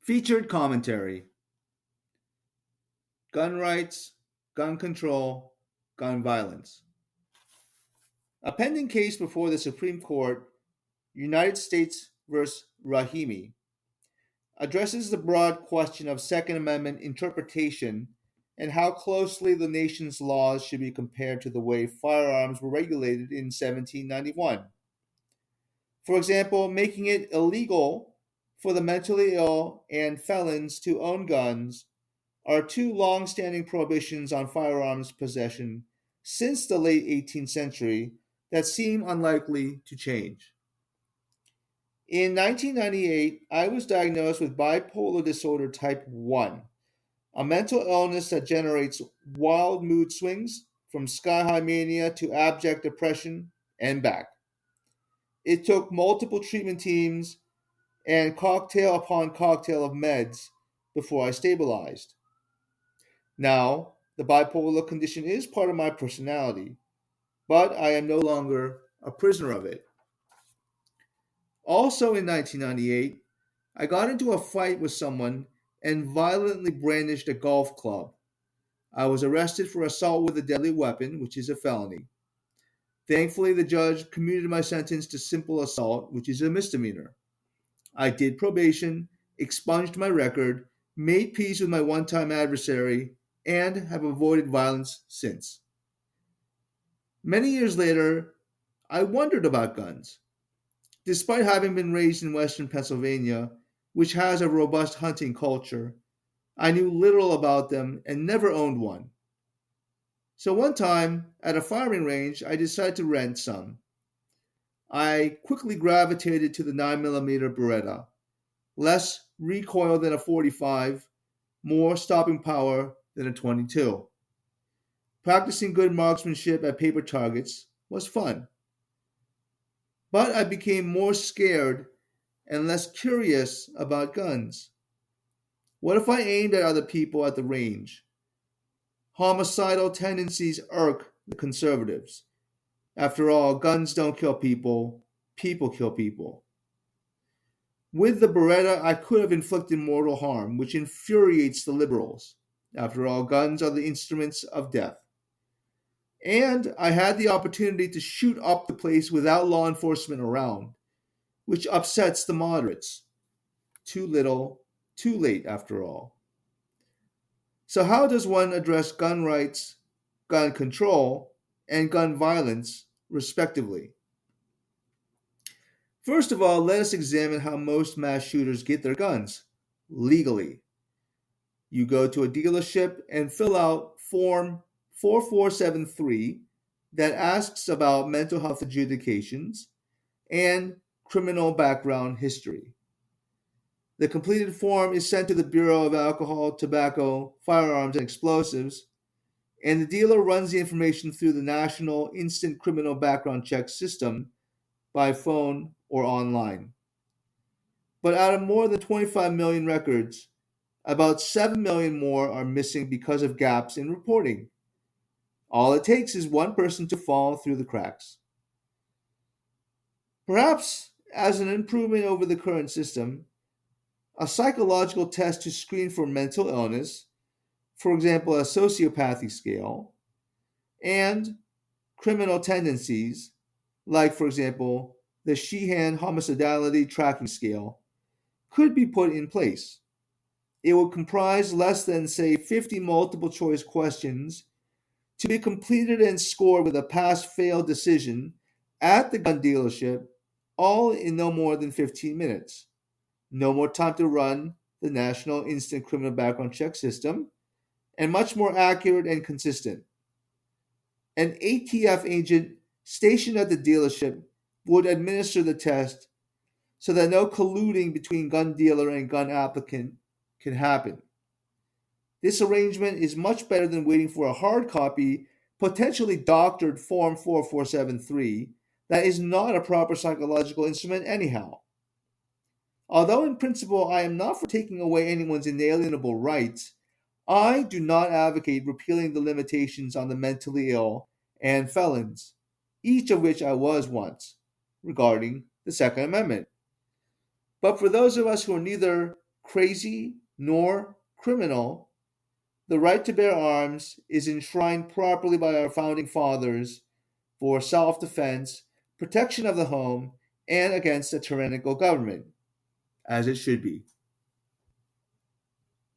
Featured commentary: Gun rights, gun control, gun violence. A pending case before the Supreme Court, United States versus Rahimi, addresses the broad question of Second Amendment interpretation and how closely the nation's laws should be compared to the way firearms were regulated in 1791. For example, making it illegal for the mentally ill and felons to own guns are two long standing prohibitions on firearms possession since the late 18th century that seem unlikely to change. In 1998, I was diagnosed with bipolar disorder type 1, a mental illness that generates wild mood swings from sky high mania to abject depression and back. It took multiple treatment teams and cocktail upon cocktail of meds before I stabilized. Now, the bipolar condition is part of my personality, but I am no longer a prisoner of it. Also in 1998, I got into a fight with someone and violently brandished a golf club. I was arrested for assault with a deadly weapon, which is a felony. Thankfully, the judge commuted my sentence to simple assault, which is a misdemeanor. I did probation, expunged my record, made peace with my one time adversary, and have avoided violence since. Many years later, I wondered about guns. Despite having been raised in western Pennsylvania, which has a robust hunting culture, I knew little about them and never owned one. So one time, at a firing range, I decided to rent some. I quickly gravitated to the 9mm Beretta, less recoil than a 45, more stopping power than a 22. Practicing good marksmanship at paper targets was fun. But I became more scared and less curious about guns. What if I aimed at other people at the range? Homicidal tendencies irk the conservatives. After all, guns don't kill people, people kill people. With the Beretta, I could have inflicted mortal harm, which infuriates the liberals. After all, guns are the instruments of death. And I had the opportunity to shoot up the place without law enforcement around, which upsets the moderates. Too little, too late, after all. So, how does one address gun rights, gun control, and gun violence, respectively? First of all, let us examine how most mass shooters get their guns legally. You go to a dealership and fill out Form 4473 that asks about mental health adjudications and criminal background history. The completed form is sent to the Bureau of Alcohol, Tobacco, Firearms, and Explosives, and the dealer runs the information through the National Instant Criminal Background Check System by phone or online. But out of more than 25 million records, about 7 million more are missing because of gaps in reporting. All it takes is one person to fall through the cracks. Perhaps, as an improvement over the current system, a psychological test to screen for mental illness, for example, a sociopathy scale, and criminal tendencies, like, for example, the Sheehan homicidality tracking scale, could be put in place. It would comprise less than, say, 50 multiple choice questions to be completed and scored with a pass fail decision at the gun dealership, all in no more than 15 minutes. No more time to run the National Instant Criminal Background Check System, and much more accurate and consistent. An ATF agent stationed at the dealership would administer the test so that no colluding between gun dealer and gun applicant can happen. This arrangement is much better than waiting for a hard copy, potentially doctored Form 4473 that is not a proper psychological instrument anyhow. Although in principle I am not for taking away anyone's inalienable rights, I do not advocate repealing the limitations on the mentally ill and felons, each of which I was once, regarding the Second Amendment. But for those of us who are neither crazy nor criminal. The right to bear arms is enshrined properly by our founding fathers for self defense, protection of the home, and against a tyrannical government, as it should be.